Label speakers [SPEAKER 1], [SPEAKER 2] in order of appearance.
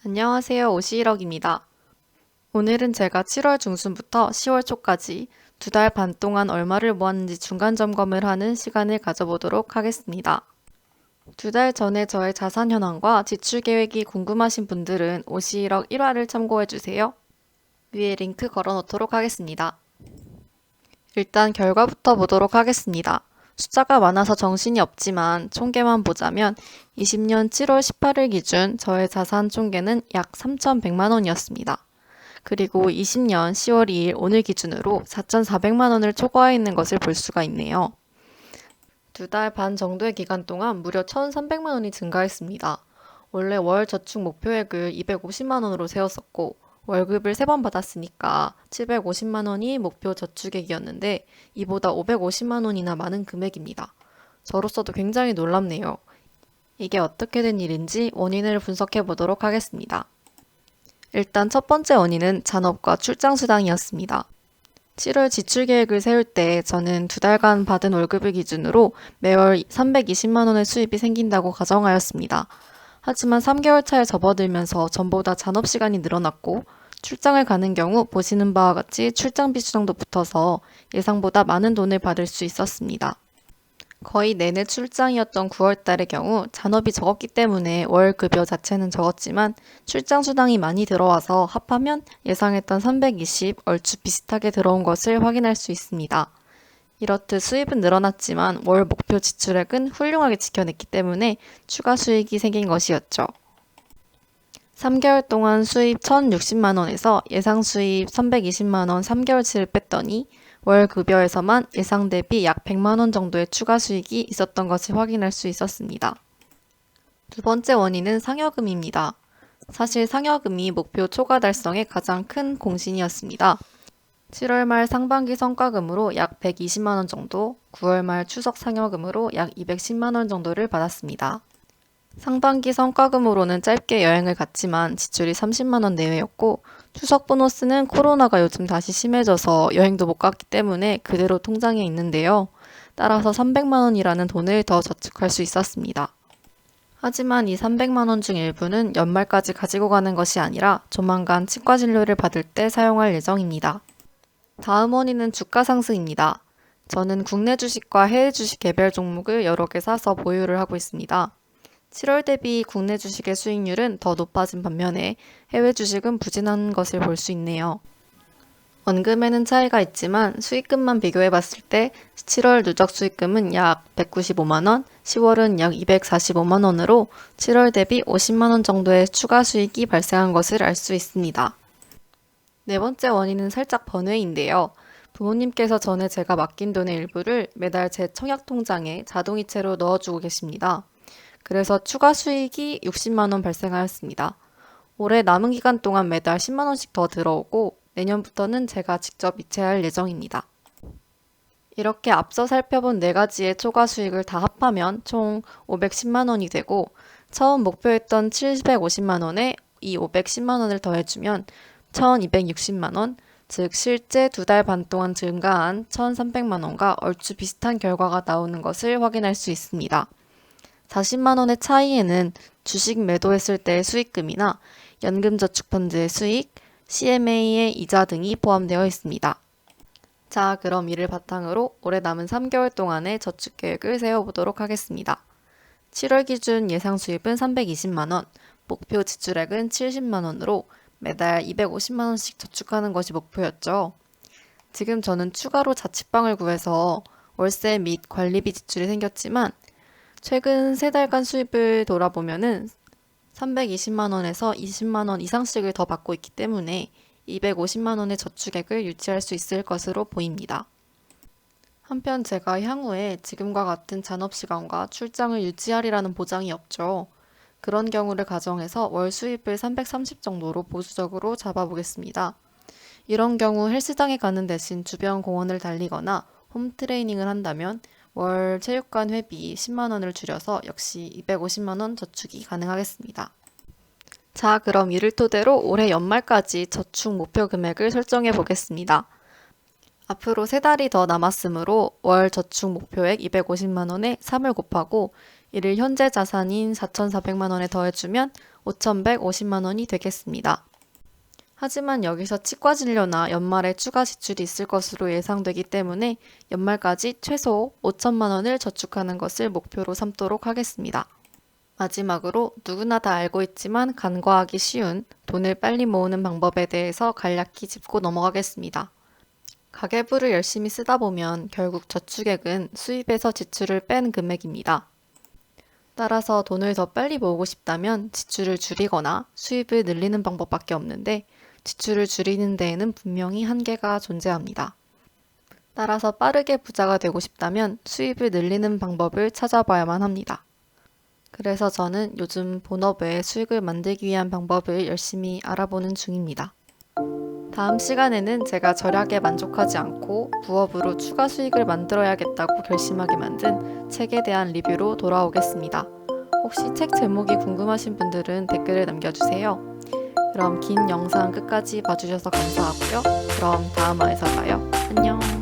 [SPEAKER 1] 안녕하세요. 오시일억입니다. 오늘은 제가 7월 중순부터 10월 초까지 2달 반 동안 얼마를 모았는지 중간 점검을 하는 시간을 가져보도록 하겠습니다. 2달 전에 저의 자산 현황과 지출 계획이 궁금하신 분들은 오시일억 1화를 참고해주세요. 위에 링크 걸어놓도록 하겠습니다. 일단 결과부터 보도록 하겠습니다. 숫자가 많아서 정신이 없지만 총계만 보자면 20년 7월 18일 기준 저의 자산 총계는 약 3,100만 원이었습니다. 그리고 20년 10월 2일 오늘 기준으로 4,400만 원을 초과해 있는 것을 볼 수가 있네요. 2달 반 정도의 기간 동안 무려 1,300만 원이 증가했습니다. 원래 월 저축 목표액을 250만 원으로 세웠었고 월급을 3번 받았으니까 750만 원이 목표 저축액이었는데 이보다 550만 원이나 많은 금액입니다. 저로서도 굉장히 놀랍네요. 이게 어떻게 된 일인지 원인을 분석해 보도록 하겠습니다. 일단 첫 번째 원인은 잔업과 출장 수당이었습니다. 7월 지출 계획을 세울 때 저는 2달간 받은 월급을 기준으로 매월 320만 원의 수입이 생긴다고 가정하였습니다. 하지만 3개월 차에 접어들면서 전보다 잔업 시간이 늘어났고 출장을 가는 경우 보시는 바와 같이 출장비 수당도 붙어서 예상보다 많은 돈을 받을 수 있었습니다. 거의 내내 출장이었던 9월 달의 경우 잔업이 적었기 때문에 월 급여 자체는 적었지만 출장 수당이 많이 들어와서 합하면 예상했던 320 얼추 비슷하게 들어온 것을 확인할 수 있습니다. 이렇듯 수입은 늘어났지만 월 목표 지출액은 훌륭하게 지켜냈기 때문에 추가 수익이 생긴 것이었죠. 3개월 동안 수입 1,060만 원에서 예상 수입 320만 원 3개월치를 뺐더니 월 급여에서만 예상 대비 약 100만 원 정도의 추가 수익이 있었던 것을 확인할 수 있었습니다. 두 번째 원인은 상여금입니다. 사실 상여금이 목표 초과 달성의 가장 큰 공신이었습니다. 7월 말 상반기 성과금으로 약 120만 원 정도, 9월 말 추석 상여금으로 약 210만 원 정도를 받았습니다. 상반기 성과금으로는 짧게 여행을 갔지만 지출이 30만 원 내외였고 추석 보너스는 코로나가 요즘 다시 심해져서 여행도 못 갔기 때문에 그대로 통장에 있는데요. 따라서 300만 원이라는 돈을 더 저축할 수 있었습니다. 하지만 이 300만 원 중 일부는 연말까지 가지고 가는 것이 아니라 조만간 치과 진료를 받을 때 사용할 예정입니다. 다음 원인은 주가 상승입니다. 저는 국내 주식과 해외 주식 개별 종목을 여러 개 사서 보유를 하고 있습니다. 7월 대비 국내 주식의 수익률은 더 높아진 반면에 해외 주식은 부진한 것을 볼 수 있네요. 원금에는 차이가 있지만 수익금만 비교해 봤을 때 7월 누적 수익금은 약 195만 원, 10월은 약 245만 원으로 7월 대비 50만 원 정도의 추가 수익이 발생한 것을 알 수 있습니다. 네 번째 원인은 살짝 번외인데요. 부모님께서 전에 제가 맡긴 돈의 일부를 매달 제 청약 통장에 자동이체로 넣어주고 계십니다. 그래서 추가 수익이 60만 원 발생하였습니다. 올해 남은 기간 동안 매달 10만 원씩 더 들어오고 내년부터는 제가 직접 이체할 예정입니다. 이렇게 앞서 살펴본 4가지의 초과 수익을 다 합하면 총 510만 원이 되고 처음 목표했던 750만 원에 이 510만 원을 더해주면 1260만 원, 즉 실제 2달 반 동안 증가한 1300만 원과 얼추 비슷한 결과가 나오는 것을 확인할 수 있습니다. 40만 원의 차이에는 주식 매도했을 때의 수익금이나 연금저축펀드의 수익, CMA의 이자 등이 포함되어 있습니다. 자, 그럼 이를 바탕으로 올해 남은 3개월 동안의 저축 계획을 세워보도록 하겠습니다. 7월 기준 예상 수입은 320만 원, 목표 지출액은 70만 원으로 매달 250만 원씩 저축하는 것이 목표였죠. 지금 저는 추가로 자취방을 구해서 월세 및 관리비 지출이 생겼지만 최근 3달간 수입을 돌아보면은 320만 원에서 20만 원 이상씩을 더 받고 있기 때문에 250만 원의 저축액을 유지할 수 있을 것으로 보입니다. 한편 제가 향후에 지금과 같은 잔업시간과 출장을 유지하리라는 보장이 없죠. 그런 경우를 가정해서 월 수입을 330 정도로 보수적으로 잡아보겠습니다. 이런 경우 헬스장에 가는 대신 주변 공원을 달리거나 홈트레이닝을 한다면 월 체육관 회비 10만 원을 줄여서 역시 250만 원 저축이 가능하겠습니다. 자, 그럼 이를 토대로 올해 연말까지 저축 목표 금액을 설정해 보겠습니다. 앞으로 3달이 더 남았으므로 월 저축 목표액 250만 원에 3을 곱하고 이를 현재 자산인 4,400만 원에 더해주면 5,150만 원이 되겠습니다. 하지만 여기서 치과 진료나 연말에 추가 지출이 있을 것으로 예상되기 때문에 연말까지 최소 5천만 원을 저축하는 것을 목표로 삼도록 하겠습니다. 마지막으로 누구나 다 알고 있지만 간과하기 쉬운 돈을 빨리 모으는 방법에 대해서 간략히 짚고 넘어가겠습니다. 가계부를 열심히 쓰다 보면 결국 저축액은 수입에서 지출을 뺀 금액입니다. 따라서 돈을 더 빨리 모으고 싶다면 지출을 줄이거나 수입을 늘리는 방법밖에 없는데 지출을 줄이는 데에는 분명히 한계가 존재합니다. 따라서 빠르게 부자가 되고 싶다면 수입을 늘리는 방법을 찾아봐야만 합니다. 그래서 저는 요즘 본업 외에 수익을 만들기 위한 방법을 열심히 알아보는 중입니다. 다음 시간에는 제가 절약에 만족하지 않고 부업으로 추가 수익을 만들어야겠다고 결심하게 만든 책에 대한 리뷰로 돌아오겠습니다. 혹시 책 제목이 궁금하신 분들은 댓글을 남겨주세요. 그럼 긴 영상 끝까지 봐주셔서 감사하고요. 그럼 다음 화에서 봐요. 안녕.